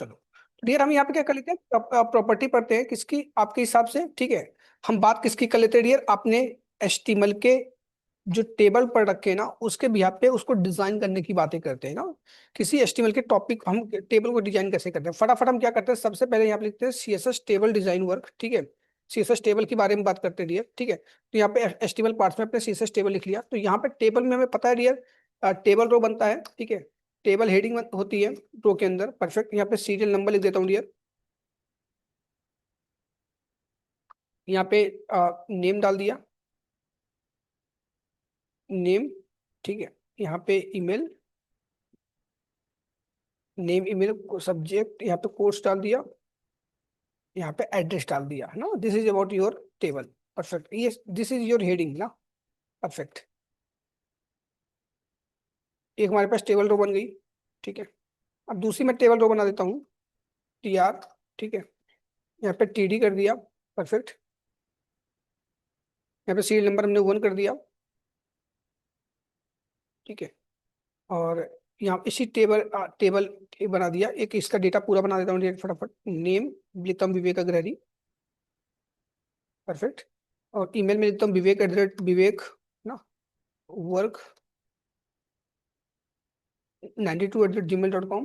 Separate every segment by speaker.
Speaker 1: चलो डियर, हम यहाँ पे क्या कर लेते हैं, प्रॉपर्टी पढ़ते हैं किसकी, आपके हिसाब से, ठीक है। हम बात किसकी कर लेते हैं डियर, आपने एचटीएमएल के जो टेबल पढ़ रखे हैं ना, उसके बिहाफ पे उसको डिजाइन करने की बातें करते हैं ना। किसी एचटीएमएल के टॉपिक, हम टेबल को डिजाइन कैसे करते हैं, फटाफट हम क्या करते हैं, सबसे पहले यहाँ पे लिखते हैं सीएसएस टेबल डिजाइन वर्क, ठीक है। सीएसएस टेबल के बारे में बात करते हैं डियर, ठीक है। तो यहाँ पे एचटीएमएल पार्ट्स में अपने सीएसएस टेबल लिख लिया, तो यहाँ पे टेबल में हमें पता है डियर, टेबल रो बनता है, ठीक है। टेबल हेडिंग होती है रो के अंदर, परफेक्ट। यहाँ पे सीरियल नंबर लिख देता हूँ डियर। यहाँ पे नेम डाल दिया, नेम, ठीक है। यहाँ पे ईमेल, नेम ईमेल सब्जेक्ट, यहाँ पे कोर्स डाल दिया, यहाँ पे एड्रेस डाल दिया, है ना। This is about your table, perfect. ये दिस इज योर हेडिंग ना, परफेक्ट। एक हमारे पास टेबल रो बन गई, ठीक है। अब दूसरी मैं टेबल रो बना देता हूँ, टीआर, ठीक है। यहाँ पे टीडी कर दिया, परफेक्ट। यहाँ पे सीरियल नंबर हमने 1 कर दिया, ठीक है। और यहाँ इसी टेबल बना दिया, एक इसका डेटा पूरा बना देता हूँ फटाफट। नेम लिखता हूँ विवेक अग्रहरी, परफेक्ट। और ईमेल में लिखता हूँ विवेक ना वर्क 92@gmail.com।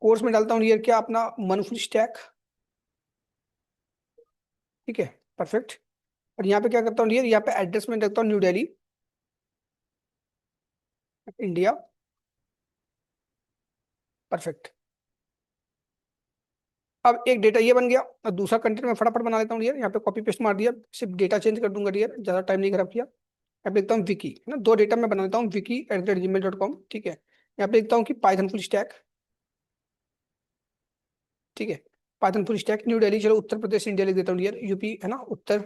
Speaker 1: कोर्स में डालता हूँ ये क्या, अपना मन फुल स्टैक, ठीक है, परफेक्ट। और यहाँ पे क्या करता हूँ, यहाँ पे एड्रेस में रखता हूँ न्यू दिल्ली, इंडिया, परफेक्ट। अब एक डेटा ये बन गया, और दूसरा कंटेंट मैं फटाफट बना लेता हूँ डियर। यहाँ पे कॉपी पेस्ट मार दिया, सिर्फ डेटा चेंज कर दूंगा डियर, ज्यादा टाइम नहीं खराब किया। यहाँ पे लिखता हूँ विकी, है ना, 2 डेटा मैं बना लेता हूँ, wiki@gmail.com, ठीक है। यहाँ पे लिखता हूँ कि पाइथन फुल स्टैक, ठीक है। Python full stack new Delhi, चलो उत्तर प्रदेश इंडिया लिख देता हूँ डियर, यूपी है ना, उत्तर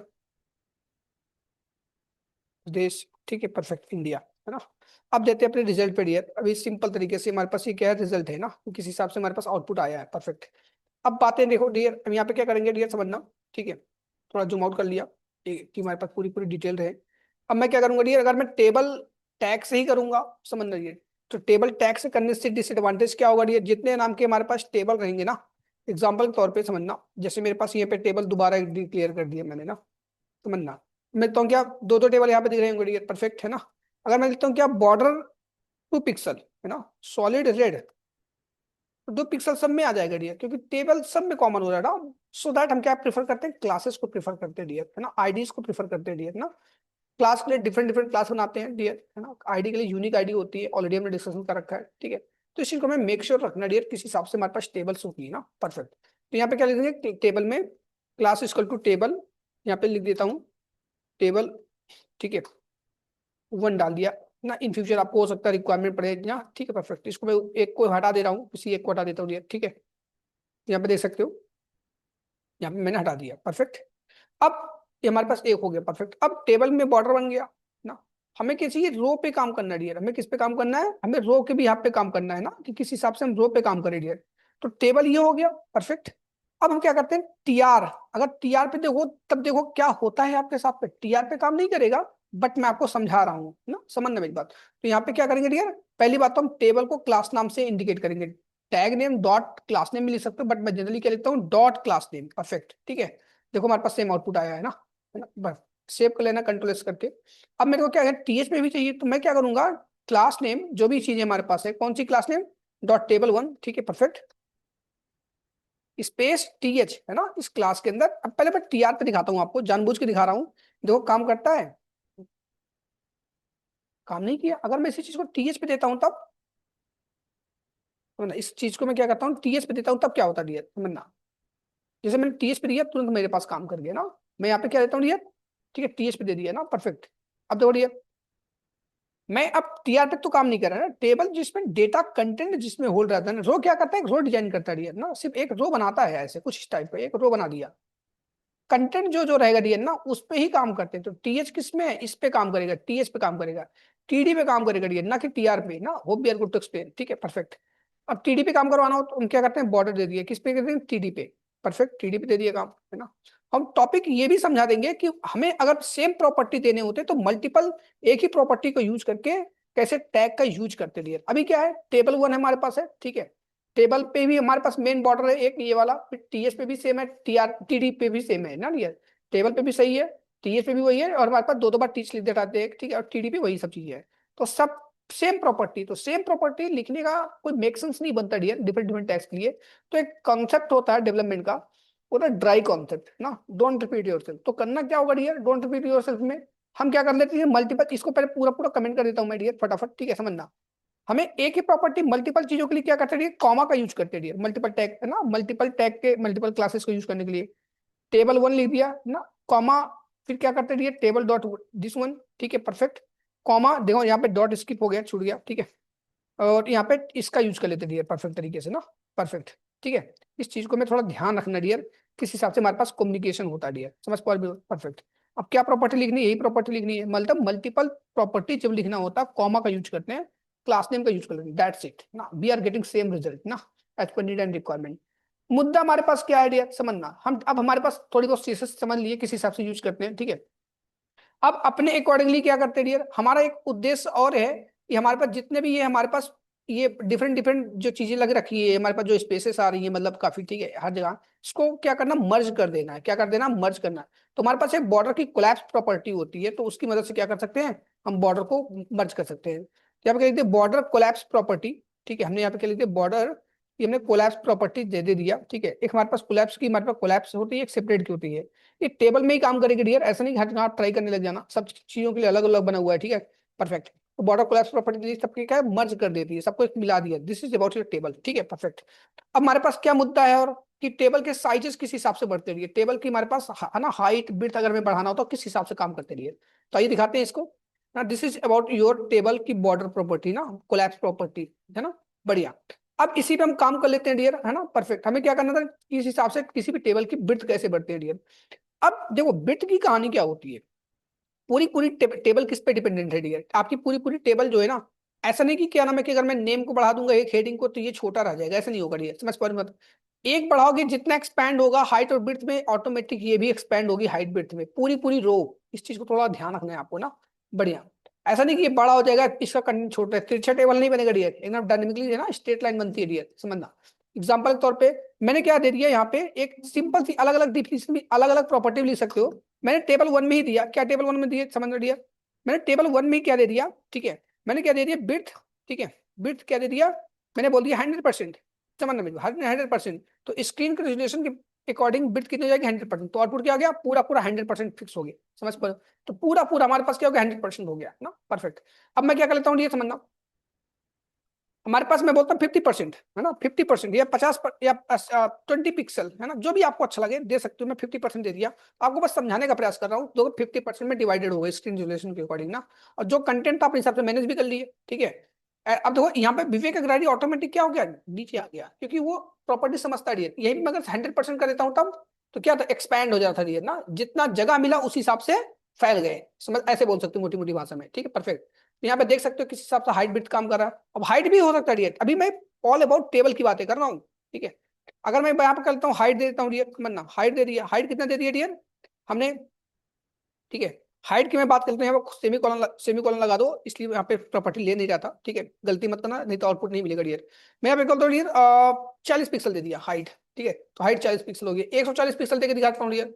Speaker 1: प्रदेश, ठीक है, परफेक्ट, इंडिया, है ना। अब देते हैं अपने रिजल्ट पे डियर। अभी सिंपल तरीके से हमारे पास ये क्या है, रिजल्ट है ना, तो किस हिसाब से हमारे पास आउटपुट आया है, परफेक्ट। अब बातें देखो डियर, हम यहाँ पे क्या करेंगे डियर, समझना, ठीक है। थोड़ा जूम आउट कर लिया, कि हमारे पास पूरी पूरी डिटेल रहे। अब मैं क्या करूंगा डियर, अगर मैं टेबल टैग से ही करूंगा, समझ लीजिए, तो टेबल टैग से करने से डिसएडवांटेज क्या होगा डियर, जितने नाम के हमारे पास टेबल रहेंगे ना, एग्जाम्पल के तौर पे समझना, जैसे मेरे पास यहाँ पे टेबल दोबारा डिक्लेयर कर दिया मैंने ना, समझना। मैं लिखता हूँ क्या, 2 टेबल यहाँ पे दिख रहे होंगे डियर, परफेक्ट है ना। अगर मैं लिखता हूँ क्या, बॉर्डर 2 पिक्सल, है ना, सॉलिड रेड, 2 पिक्सल सब में आ जाएगा डियर, क्योंकि टेबल सब में कॉमन हो रहा है ना। सो दैट हम क्या प्रेफर करते हैं, क्लासेस को प्रेफर करते हैं डियर, है ना, आईडीज को प्रेफर करते हैं डियर ना। क्लास के लिए डिफरेंट डिफरेंट क्लास बनाते हैं डियर, है ना। आईडी के लिए यूनिक आईडी होती है, ऑलरेडी हमने डिस्कशन कर रखा है, ठीक है। तो इस चीज को हमें मेक श्योर रखना डियर, किस हिसाब से हमारे पास टेबल्स होती है ना, परफेक्ट। तो यहाँ पे क्या लिखेंगे, टेबल में क्लास इक्वल टू टेबल, यहाँ पे लिख देता हूँ टेबल, ठीक है, 1 डाल दिया ना। इन फ्यूचर आपको हो सकता है रिक्वायरमेंट पड़े ना, ठीक है, परफेक्ट। इसको मैं एक को हटा दे रहा हूँ, किसी एक को हटा देता हूँ डियर, ठीक है। यहाँ पे देख सकते हो, यहाँ पे मैंने हटा दिया, परफेक्ट। अब ये हमारे पास एक हो गया, परफेक्ट। अब टेबल में बॉर्डर बन गया ना। हमें क्या चाहिए, रो पे काम करना है डियर, हमें किस पे काम करना है, हमें रो के भी यहाँ पे काम करना है ना, कि किस हिसाब से हम रो पे काम करें डियर। तो टेबल ये हो गया, परफेक्ट। अब हम क्या करते हैं, टीआर, अगर टीआर पे देखो, तब देखो क्या होता है आपके साथ पे, टीआर पे काम नहीं करेगा, बट मैं आपको समझा रहा हूँ ना, समझना मेरी बात। तो यहाँ पे क्या करेंगे डियर, पहली बात तो हम टेबल को क्लास नाम से इंडिकेट करेंगे। Tag name dot class name में लिख सकते हो, बट मैं जनरली क्या लिखता हूँ, डॉट क्लास नेम, परफेक्ट, ठीक है। देखो हमारे पास सेम आउटपुट आया है ना, बस सेव कर लेना कंट्रोल एस करके। अब मेरे को क्या है, टीएच पे भी चाहिए, तो मैं क्या करूंगा, क्लास नेम जो भी चीजें हमारे पास है, कौन सी क्लास नेम, डॉट टेबल 1, ठीक है, परफेक्ट, स्पेस टीएच, है ना, इस क्लास के अंदर। अब पहले मैं टीआर पे दिखाता हूँ आपको, जानबूझ के दिखा रहा हूँ, देखो काम करता है, काम नहीं किया। अगर मैं इसी चीज को टीएच पे देता हूँ तब, समझना, इस चीज को मैं क्या करता हूँ, टीएच पे देता हूँ तब क्या होता है डियर, समझना। जैसे मैंने टीएच पे दिया, तुरंत मेरे पास काम कर गया ना। मैं यहाँ पे क्या देता हूँ डियर, ठीक है, टीएच पे दे दिया ना, परफेक्ट। अब देखो डियर, मैं अब टीआर पे तो काम नहीं कर रहा है ना, टेबल जिसमें डेटा कंटेंट जिसमें होल्ड रहता है ना, रो क्या करता है, एक रो डिजाइन करता है डियर ना, सिर्फ एक रो बनाता है, ऐसे कुछ इस टाइप का एक रो बना दिया। कंटेंट जो जो रहेगा डियर ना, उस पे ही काम करते हैं। तो टीएच किस में है, इस पे काम करेगा, टीएच पे काम करेगा, टीडी पे काम करेगा डियर, ना कि टीआर पे ना। Hope we are good to explain, ठीक है, परफेक्ट। अब टीडी पे काम करवाना हो तो हम क्या करते हैं, बॉर्डर दे दिए, किस पे करते हैं, टीडी पे, परफेक्ट, टीडी पे दे दिए काम, है ना। हम टॉपिक ये भी समझा देंगे कि हमें अगर सेम प्रॉपर्टी देने होते तो मल्टीपल, एक ही प्रॉपर्टी को यूज करके कैसे टैग का यूज करते डियर। अभी क्या है, टेबल 1 हमारे पास है, ठीक है। टेबल पे भी हमारे पास मेन बॉर्डर है एक ये वाला, फिर टीएस पे भी सेम है, टीआर टीडी पे भी सेम है ना डियर। टेबल पे भी सही है, टीएस पे भी वही है, और हमारे पास दो दो बार टीच लिख देते हैं, ठीक है, और टीडी पे वही सब चीजें है। तो सब सेम प्रॉपर्टी, तो सेम प्रॉपर्टी लिखने का कोई मेक सेंस नहीं बनता डियर डिफरेंट डिफरेंट टैक्स के लिए। तो एक कॉन्सेप्ट होता है डेवलपमेंट का, वो होता है ड्राई कॉन्सेप्ट ना, डोंट रिपीट योरसेल्फ। तो करना क्या होगा डियर, डोंट रिपीट योरसेल्फ में हम क्या कर लेते हैं मल्टीपल, इसको पहले पूरा पूरा कमेंट कर देता हूँ मैं डियर फटाफट, ठीक है, समझना। हमें एक ही प्रॉपर्टी मल्टीपल चीजों के लिए क्या करते हैं, कॉमा का यूज करते हैं, मल्टीपल टैग है ना, मल्टीपल टैग के मल्टीपल क्लासेस को यूज करने के लिए टेबल वन लिख दिया ना, कॉमा, फिर क्या करते हैं टेबल डॉट दिस वन, ठीक है परफेक्ट, कॉमा, देखो यहाँ पे डॉट स्किप हो गया, छूट गया, ठीक है, और यहाँ पे इसका यूज कर लेते डियर परफेक्ट तरीके से ना, परफेक्ट, ठीक है। इस चीज को मैं थोड़ा ध्यान रखना डियर, किस हिसाब से हमारे पास कम्युनिकेशन होता है डियर, समझ पा रहे हो, परफेक्ट। अब क्या प्रॉपर्टी लिखनी है, यही प्रॉपर्टी लिखनी है, मतलब मल्टीपल प्रॉपर्टी जब लिखना होता है कॉमा का यूज करते हैं, क्लास नेम का यूज कर लेते हैं, दैट्स इट ना, we are getting same result ना, as per need and requirement. मुद्दा हमारे पास क्या है डियर, समझना, हम अब हमारे पास थोड़ी बहुत चीजें समझ लिए किस हिसाब से यूज करते हैं, ठीक है। अब अपने अकॉर्डिंगली क्या करते हैं डियर, हमारा एक उद्देश्य और है, कि हमारे पास जितने भी ये हमारे पास ये डिफरेंट डिफरेंट जो चीजें लग रखी है हमारे पास, जो स्पेसेस आ रही है मतलब काफी, ठीक है, हर जगह, इसको क्या करना, मर्ज कर देना है, क्या कर देना, मर्ज करना है। तो हमारे पास एक बॉर्डर की कोलैप्स प्रॉपर्टी होती है, तो उसकी मदद से क्या कर सकते हैं, हम बॉर्डर को मर्ज कर सकते हैं। यहाँ पे क्या लिखते हैं, बॉर्डर कोलैप्स प्रॉपर्टी, ठीक है, हमने यहाँ पे क्या लिखते हैं, बॉर्डर, ये हमने कोलैप्स प्रॉपर्टी दे दिया, ठीक है। एक हमारे पास कोलैप्स की, हमारे पास कोलैप्स होती है, एक सेपरेट की होती है, ये टेबल में ही काम करेगी डियर, ऐसा नहीं हर जगह ट्राई करने लग जाना, सब चीजों के लिए अलग अलग बना हुआ है, ठीक है, परफेक्ट। तो बॉर्डर कोलैप्स प्रॉपर्टी सबके क्या है, मर्ज कर देती है, सबको एक मिला दिया, this is about your table, ठीक है, परफेक्ट। अब हमारे पास क्या मुद्दा है, और कि टेबल के साइजेस किस हिसाब से बढ़ते रहिए, टेबल की हमारे पास है ना हाइट विड्थ अगर में बढ़ाना हो तो किस हिसाब से काम करते रहिए। तो आइए दिखाते हैं इसको ना, this is about your table की बॉर्डर प्रॉपर्टी ना, कोलैप्स प्रॉपर्टी, है ना, बढ़िया। अब इसी पे हम काम कर लेते हैं डियर, है ना, परफेक्ट। हमें क्या करना था, इस हिसाब से किसी भी टेबल की विड्थ कैसे बढ़ते हैं डियर। अब देखो बिट की कहानी क्या होती है, पूरी पूरी टेबल किस पे डिपेंडेंट है डियर, आपकी पूरी पूरी टेबल जो है ना, ऐसा नहीं कि क्या नाम है कि अगर मैं नेम को बढ़ा दूंगा एक हेडिंग को तो ये छोटा रह जाएगा, ऐसा नहीं होगा डियर, समझ पा रहे हो मत। एक बढ़ाओगे जितना एक्सपैंड होगा हाइट और विड्थ में, ऑटोमेटिक ये भी एक्सपैंड होगी हाइट विड्थ में, पूरी पूरी रो। इस चीज को थोड़ा ध्यान रखना है आपको ना, बढ़िया। ऐसा नहीं कि ये बड़ा हो जाएगा इसका कंटेंट छोटा है, तिरछा टेबल नहीं बनेगा डियर, एकदम डायनेमिकली है ना, स्ट्रेट लाइन बनती है डियर, समझना। एग्जाम्पल के तौर पे मैंने क्या दे दिया यहाँ पे, एक सिंपल सी अलग अलग डिफिनेशन भी, अलग अलग प्रॉपर्टी भी लिख सकते हो। मैंने टेबल वन में ही दिया, क्या टेबल वन में दिया, समझ दिया, मैंने टेबल वन में क्या दे दिया, ठीक है, मैंने क्या दे दिया, बिट, ठीक है, बिट क्या दे दिया, मैंने बोल दिया 100%, समझना मेरे 100%। तो स्क्रीन के रेजोल्यूशन के अकॉर्डिंग बिट कितनी हो जाएगी 100%, तो आउटपुट क्या आ गया, पूरा पूरा 100% फिक्स हो गया, समझ पर। तो पूरा पूरा हमारे पास क्या हो गया, 100% हो गया ना, परफेक्ट। अब मैं क्या कर लेता हूँ ये समझना, हमारे पास मैं बोलता हूँ 50%, है ना, 50% या 50 या 20 पिक्सल, है ना, जो भी आपको अच्छा लगे दे सकते हो, मैं 50% दे दिया, आपको बस समझाने का प्रयास कर रहा हूँ, जो 50% में डिवाइडेड हो गए स्क्रीन रेजोल्यूशन के अकॉर्डिंग ना, और जो कंटेंट अपने हिसाब से मैनेज भी कर लिए, ठीक है। अब देखो यहाँ पे विवेक अग्रवाल ऑटोमेटिक क्या हो गया, नीचे आ गया, क्योंकि वो प्रॉपर्टी समझता है, यही भी मैं अगर 100% कर देता हूँ तब तो क्या था, एक्सपैंड हो जाता है ना, जितना जगह मिला उस हिसाब से फैल गए, समझ, ऐसे बोल सकते हो मोटी मोटी भाषा में, ठीक है, परफेक्ट। तो यहाँ पे देख सकते हो किस हिसाब से हाइट बिट काम कर रहा है, अब हाइट भी हो सकता है डियर, अभी मैं ऑल अबाउट टेबल की बातें कर रहा हूँ, ठीक है। अगर मैं यहाँ पे करता हूँ हाइट दे देता हूँ डियर, मन्ना हाइट दे दिया, हाइट कितना दे दिया डियर हमने, ठीक है। हाइट की मैं बात करते हैं, सेमी कॉलन लगा दो, इसलिए यहाँ पे प्रॉपर्टी ले नहीं जाता, ठीक है, गलती मत करना नहीं तो आउटपुट नहीं मिलेगा डियर। मैं यहाँ पे करता हूँ डियर 40 पिक्सल दे दिया हाइट, ठीक है, तो हाइट 40 पिक्सल होगी, 140 पिक्सल देकर दिखाता हूँ डियर,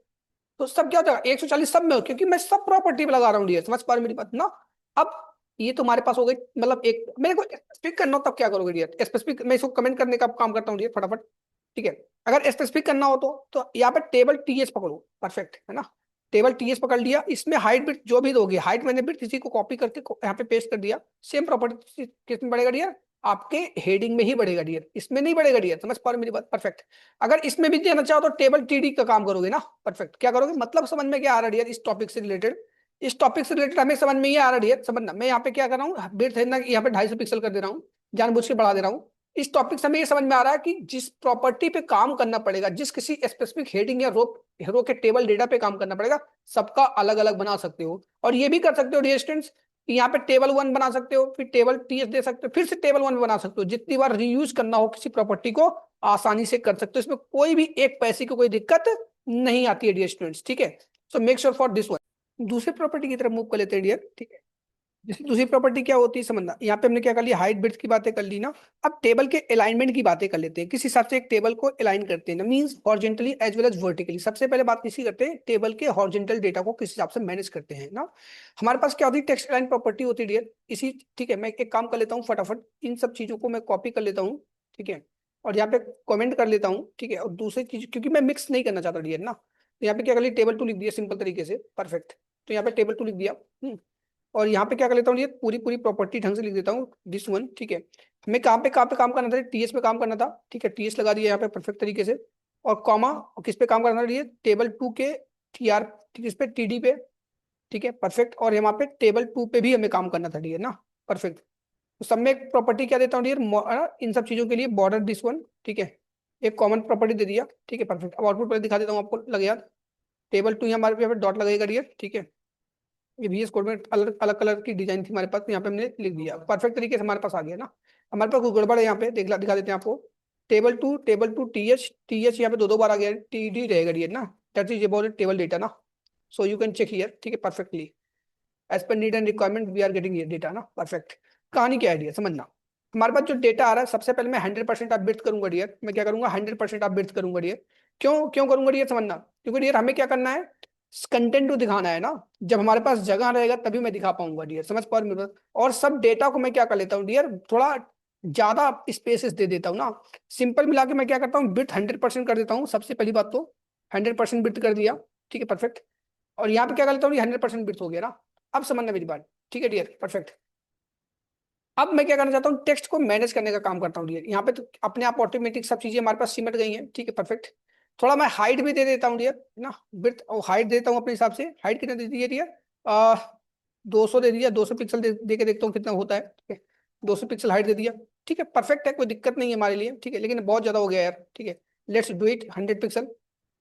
Speaker 1: तो सब क्या होता है 140 सब में हो, क्योंकि मैं सब प्रॉपर्टी पे लगा रहा हूँ डियर, समझ पा रहे हो मेरी बात ना। अब ये तुम्हारे पास हो गई, मतलब एक मेरे को स्पेसिफिक करना हो तब क्या करोगे डियर, स्पेसिफिक मैं इसको कमेंट करने का काम करता हूँ डियर फटाफट, ठीक है। अगर स्पेसिफिक करना हो तो यहाँ पे टेबल टीएस पकड़ो, परफेक्ट है ना, टेबल टीएस पकड़ लिया, इसमें हाइट बिट जो भी दोगे, हाइट मैंने बिट इसी को कॉपी करके यहाँ पे पेस्ट कर दिया, सेम प्रॉपर्टी किसमें बढ़ेगा डियर, आपके हेडिंग में ही बढ़ेगा डियर, इसमें नहीं बढ़ेगा डियर, समझ पा रहे हो मेरी बात, परफेक्ट। अगर इसमें भी देना चाहो तो टेबल टीडी का काम करोगे ना, परफेक्ट, क्या करोगे, मतलब समझ में क्या आ रहा है डियर, इस टॉपिक से रिलेटेड, इस टॉपिक से रिलेटेड हमें समझ में ये आ रहा है डियर, समझना। मैं यहाँ पे क्या कर रहा हूँ, बिट है ना, यहाँ पे 250 पिक्सल कर दे रहा हूँ, जानबूझ के बढ़ा दे रहा हूँ। इस टॉपिक से हमें ये समझ में आ रहा है कि जिस प्रॉपर्टी पे काम करना पड़ेगा, जिस किसी स्पेसिफिक हेडिंग या रो के टेबल डेटा पे काम करना पड़ेगा, सबका अलग अलग बना सकते हो, और ये भी कर सकते हो डियर स्टूडेंट्स, यहाँ पे टेबल वन बना सकते हो, फिर टेबल टीएस दे सकते हो, फिर से टेबल वन बना सकते हो, जितनी बार रीयूज करना हो किसी प्रॉपर्टी को आसानी से कर सकते हो, इसमें कोई भी एक पैसे की कोई दिक्कत नहीं आती है डियर स्टूडेंट्स, ठीक है। So make sure for this one. दूसरे प्रॉपर्टी की तरफ मूव कर लेते हैं डियर, ठीक है। जैसे दूसरी प्रॉपर्टी क्या होती है समझना, यहाँ पे हमने क्या कर लिया, हाइट विड्थ की बातें कर ली ना। अब टेबल के अलाइनमेंट की बातें कर लेते हैं, किस हिसाब से एक टेबल को अलाइन करते हैं ना, means horizontally as well as vertically. सबसे पहले बात किसी करते हैं, टेबल के हॉरिजॉन्टल डेटा को किस हिसाब से मैनेज करते हैं ना। हमारे पास क्या होती है, टेक्स्ट अलाइन प्रॉपर्टी होती है डियर इसी। ठीक है, मैं एक काम कर लेता हूँ फटाफट, इन सब चीजों को मैं कॉपी कर लेता हूँ। ठीक है, और यहाँ पे कमेंट कर लेता हूँ। ठीक है, और दूसरी चीज क्योंकि मैं मिक्स नहीं करना चाहता डियर ना, तो यहाँ पे क्या कर लिया, टेबल टू लिख दिया सिंपल तरीके से, परफेक्ट। तो यहाँ पे टेबल टू लिख दिया। और यहाँ पे क्या कर लेता हूँ, ये पूरी पूरी प्रॉपर्टी ढंग से लिख देता हूँ, दिस वन। ठीक है, हमें कहाँ पे काम करना था, टीएस पे काम करना था। ठीक है, टीएस लगा दिया यहाँ पे परफेक्ट तरीके से। और कॉमा, और किस पे काम करना था, ये टेबल टू के टीआर, किस पे, टीडी पे। ठीक है, परफेक्ट। और यहाँ पे टेबल टू पे भी हमें काम करना था डियर ना, परफेक्ट। तो सब में एक प्रॉपर्टी क्या देता हूँ डियर, इन सब चीजों के लिए बॉर्डर दिस वन। ठीक है, एक कॉमन प्रॉपर्टी दे दिया। ठीक है, परफेक्ट। अब आउटपुट पर दिखा देता हूँ आपको, लगे यार, टेबल टू हमारे यहाँ पे डॉट लगेगा डियर। ठीक है, ये VS कोड में अलग अलग कलर की डिजाइन थी हमारे पास, तो यहाँ पे हमने लिख दिया परफेक्ट तरीके से, हमारे पास आ गया ना। हमारे पास कोई गड़बड़ है यहाँ पे, दिखा देते हैं आपको। टेबल टू टीएच यहाँ पे दो दो बार आ गया, टीडी रहेगा ये ना। That is about table data ना, so you can check here. ठीक है, perfectly as per need and requirement we are getting ये डेटा ना, परफेक्ट। कहानी क्या है समझना, हमारे पास जो डेटा आ रहा है, सबसे पहले मैं 100% आप बिट करूंगा डियर। मैं क्या करूंगा, 100% आप बिट करूंगा डियर। क्यों क्यों करूंगा डियर समझना, क्योंकि डियर हमें क्या करना है, कंटेंट को दिखाना है ना। जब हमारे पास जगह रहेगा तभी मैं दिखा पाऊंगा डियर, समझ पा रहे हो मेरे बात? और सब डेटा को मैं क्या कर लेता हूँ डियर, थोड़ा ज्यादा स्पेसेस दे देता हूँ ना। सिंपल मिला के मैं क्या करता हूँ, बिट 100% कर देता हूँ, सबसे पहली बात तो 100% बिट कर दिया। ठीक है, परफेक्ट। और यहाँ पे क्या कर लेता हूँ, 100% बिट हो गया ना। अब समझना मेरी बात, ठीक है डियर, परफेक्ट। अब मैं क्या करना चाहता हूँ, टेक्स्ट को मैनेज करने का काम करता हूँ डियर। यहाँ पे तो अपने आप ऑटोमेटिक सब चीजें हमारे पास सिमट गई हैं। ठीक है, परफेक्ट। थोड़ा मैं हाइट भी दे देता हूँ डियर ना, विड्थ और हाइट देता हूँ अपने हिसाब से। हाइट कितना दे दिया डियर, 200 दे दिया, 200 पिक्सल दे के देखता हूँ कितना होता है। ठीक है, 200 पिक्सल हाइट दे दिया। ठीक है, परफेक्ट है, कोई दिक्कत नहीं है हमारे लिए। ठीक है, लेकिन बहुत ज्यादा हो गया यार। ठीक है, let's do it 100 pixel.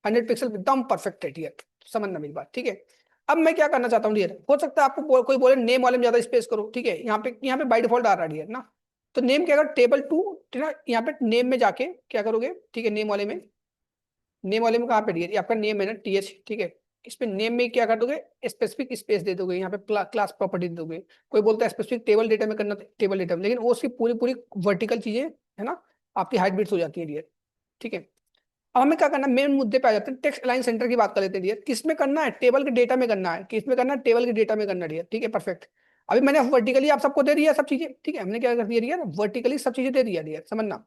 Speaker 1: 100 pixel एकदम परफेक्ट है डियर, समझना मेरी बात। ठीक है, अब मैं क्या करना चाहता हूँ डियर, हो सकता है आपको कोई बोले नेम वाले में ज्यादा स्पेस करो। ठीक है, यहाँ पे बाय डिफॉल्ट आ रहा है डियर ना। तो नेम क्या, अगर टेबल टू ना, यहाँ पे नेम में जाके क्या करोगे, ठीक है, नेम वाले में कहाँ पे डियर, ये आपका नेम है ना, टीएच। ठीक है, इस पे नेम में क्या कर दोगे, स्पेसिफिक स्पेस दे दोगे, यहाँ पे क्लास प्रॉपर्टी दे दोगे। कोई बोलता है स्पेसिफिक टेबल डेटा में करना, टेबल डेटा में, लेकिन वो उसकी पूरी पूरी वर्टिकल चीजें है ना, आपकी हाइट बिट्स हो जाती है डियर। ठीक है, अब हमें क्या करना है, मेन मुद्दे पे आ जाते हैं, टेक्स्ट अलाइन सेंटर की बात कर लेते हैं डियर। किस में करना है, टेबल के डेटा में करना है, किस में करना है, टेबल के डेटा में करना है डियर। ठीक है, परफेक्ट। अभी मैंने वर्टिकली आप सबको दे दिया सब चीजें। ठीक है, हमने क्या कर दिया डियर, वर्टिकली सब चीजें दे दिया डियर, समझना।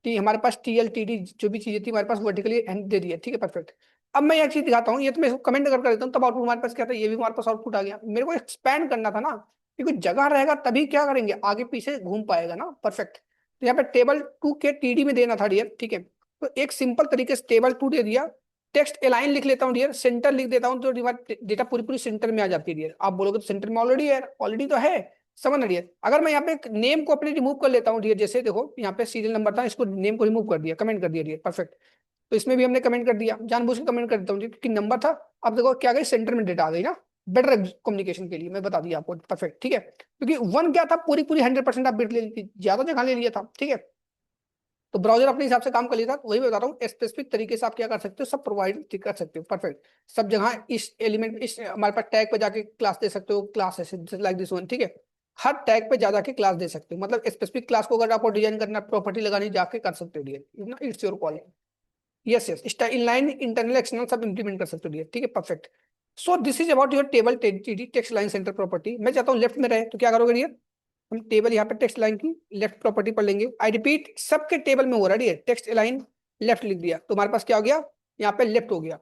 Speaker 1: ठीक, हमारे पास टीएल टीडी जो भी चीजें थी हमारे पास वर्टिकली दे दिया। ठीक है, परफेक्ट। अब मैं यह चीज दिखाता हूँ, ये तो मैं कमेंट कर देता हूँ, तब आउटपुट हमारे पास क्या था, ये भी हमारे पास आउटपुट आ गया। मेरे को एक्सपैंड करना था ना, क्योंकि जगह रहेगा तभी क्या करेंगे, आगे पीछे घूम पाएगा ना, परफेक्ट। तो यहाँ पे टेबल टू के टीडी में देना था डियर। ठीक है, तो एक सिंपल तरीके से टेबल टू दे दिया। टेक्स्ट अलाइन लिख लेता हूँ डियर, सेंटर लिख देता हूँ, तो डेटा पूरी पूरी सेंटर में आ जाती है डियर। आप बोलोगे तो सेंटर में ऑलरेडी है, ऑलरेडी तो है, समझ ना डियर। अगर मैं यहाँ पे नेम को अपने रिमूव कर लेता हूँ डियर, जैसे देखो यहाँ पे सीरियल नंबर था, इसको नेम को रिमूव कर दिया, कमेंट कर दिया डियर, परफेक्ट। तो इसमें भी हमने कमेंट कर दिया, जानबूझ के कमेंट कर देता हूँ क्योंकि नंबर था। अब देखो क्या गई, सेंटर में डेटा आ गई ना, बेटर कम्युनिकेशन के लिए मैं बता दिया आपको, परफेक्ट। ठीक है, क्योंकि वन क्या था, पूरी पूरी 100% आप बिट ले ली थी, ज्यादा जगह ले लिया था। ठीक है, तो ब्राउजर अपने हिसाब से काम कर लेता, वही मैं बता रहा हूँ, स्पेसिफिक तरीके से आप क्या कर सकते हो, सब प्रोवाइड कर सकते हो, परफेक्ट। सब जगह इस एलिमेंट, इस हमारे पास टैग पे जाके क्लास दे सकते हो, क्लास है लाइक दिस वन। ठीक है, हर टैग पे जा जाके क्लास दे सकते हो, मतलब स्पेसिफिक क्लास को अगर आपको डिजाइन करना, प्रॉपर्टी लगानी, जाके कर सकते हो dear, it's your call. Yes yes, inline internal external सब इंप्लीमेंट कर सकते हो डियर। ठीक है, perfect. So this is about your table text line centre property. मैं चाहता हूँ लेफ्ट में रहे, तो क्या करोगे डियर, हम टेबल यहाँ पे टेक्स्ट लाइन की लेफ्ट प्रॉपर्टी पर लेंगे। आई रिपीट, सबके टेबल में हो रहा है टेक्स्ट लाइन लेफ्ट लिख दिया, तो हमारे पास क्या हो गया, यहाँ पे लेफ्ट हो गया,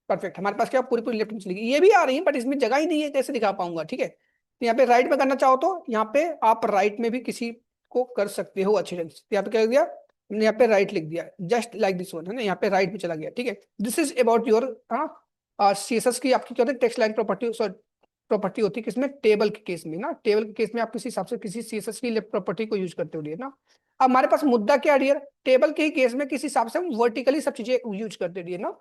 Speaker 1: परफेक्ट। हमारे पास क्या पूरी पूरी लेफ्ट में चलेगी, ये भी आ रही है बट इसमें जगह ही नहीं है, कैसे दिखा पाऊंगा। ठीक है, तो यहाँ पे राइट में करना चाहो तो यहाँ पे आप राइट में भी किसी को कर सकते हो अच्छे ढंग से। यहाँ पे क्या कर दिया, हमने यहाँ पे राइट लिख दिया, जस्ट लाइक दिस वन है ना, यहाँ पे राइट में चला गया। ठीक है, this is about your CSS की आपकी क्या होती है, टेक्स्ट लाइन प्रॉपर्टी, प्रॉपर्टी होती है किसमें, टेबल के केस में ना। टेबल के केस में आप किसी हिसाब से किसी सीएसएस की प्रॉपर्टी को यूज करते हो डियर ना। अब हमारे पास मुद्दा क्या है डियर, टेबल के ही केस में किसी हिसाब से हम वर्टिकली सब चीजें यूज करते डियर ना।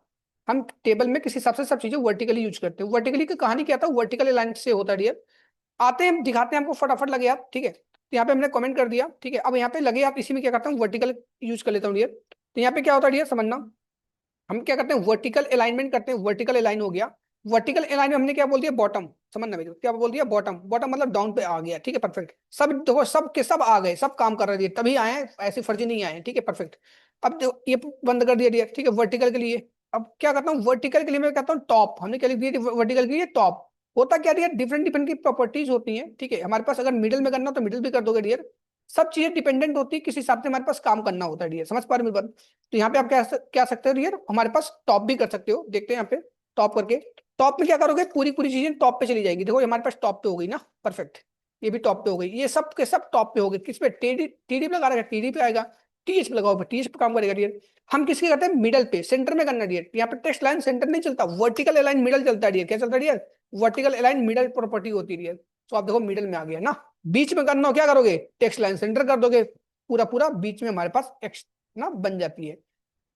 Speaker 1: हम टेबल में किसी हिसाब से सब चीजें वर्टिकली यूज करते हैं। वर्टिकली की कहानी क्या था, वर्टिकल अलाइन से होता है डियर। आते हैं दिखाते हैं आपको, फटाफट लगे आप। ठीक है, तो यहाँ पे हमने कमेंट कर दिया। ठीक है, अब यहाँ पे लगे आप, इसी में क्या करता हूँ, वर्टिकल यूज कर लेता हूँ डियर। तो यहाँ पे क्या होता है डियर समझना, हम क्या करते हैं, वर्टिकल अलाइनमेंट करते हैं, वर्टिकल अलाइन हो गया। वर्टिकल अलाइन में हमने क्या बोल दिया, बॉटम, समझना मेरी, क्या बोल दिया, बॉटम, बॉटम मतलब डाउन पे आ गया, ठीक है परफेक्ट। सब देखो, सब के सब आ गए, सब काम कर रहे थे तभी आए हैं, ऐसे फर्जी नहीं आए, ठीक है परफेक्ट। अब देखो ये बंद कर दिया डियर, ठीक है, वर्टिकल के लिए। अब क्या करता हूँ, वर्टिकल के लिए मैं कहता हूँ टॉप, हमने क्या लिख दिया वर्टिकल के लिए टॉप। होता क्या डियर, डिफरेंट डिफरेंट की प्रॉपर्टीज होती हैं, ठीक है। हमारे पास अगर मिडिल में करना हो तो मिडिल भी कर दोगे डियर। सब चीजें डिपेंडेंट होती है, किस हिसाब से हमारे पास काम करना होता है डियर, समझ पा रहे हो मेरी बात। तो यहाँ पे आप क्या सकते हो डियर, हमारे पास टॉप भी कर सकते हो, देखते हैं यहाँ पे टॉप करके। टॉप में क्या करोगे, पूरी पूरी चीजें टॉप पे चली जाएगी, देखो ये हमारे पास टॉप पे हो गई ना, परफेक्ट। ये भी टॉप पे हो गई, ये सब के सब टॉप पे हो गए, किस पे, टीडी, टीडी पे लगा रहेगा, टीडी पे आएगा, टीएच पे लगाओ, टीएच पे काम करेगा डियर। हम किसके करते हैं, मिडल पे, सेंटर में करना डियर। यहाँ पे टेक्स्ट लाइन सेंटर नहीं चलता, वर्टिकल अलाइन मिडल चलता है डियर। क्या चलता है dear, vertical align middle property होती है डियर। तो आप देखो मिडल में आ गया ना। बीच में करना हो क्या करोगे, टेक्स्ट लाइन सेंटर कर दोगे, पूरा पूरा बीच में हमारे पास एक्स ना बन जाती है।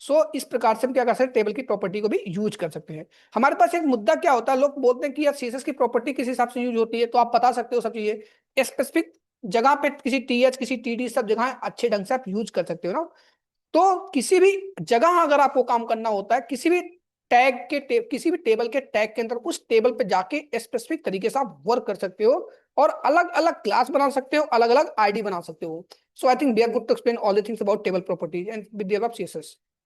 Speaker 1: सो इस प्रकार से हम क्या कर सकते हैं, टेबल की प्रॉपर्टी को भी यूज कर सकते हैं। हमारे पास एक मुद्दा क्या होता है, लोग बोलते हैं कि यार सीएसएस की प्रॉपर्टी किस हिसाब से यूज होती है, तो आप बता सकते हो सब चीजें स्पेसिफिक जगह पे, किसी टीएच किसी टीडी सब जगह अच्छे ढंग से आप यूज कर सकते हो ना। तो किसी भी जगह अगर आपको काम करना होता है, किसी भी किसी भी टेबल के टैग के अंदर, उस टेबल पे जाके स्पेसिफिक तरीके से आप वर्क कर सकते हो, और अलग अलग क्लास बना सकते हो, अलग अलग आईडी बना सकते हो। So I think we are good to explain all the things about table properties and with the help of CSS.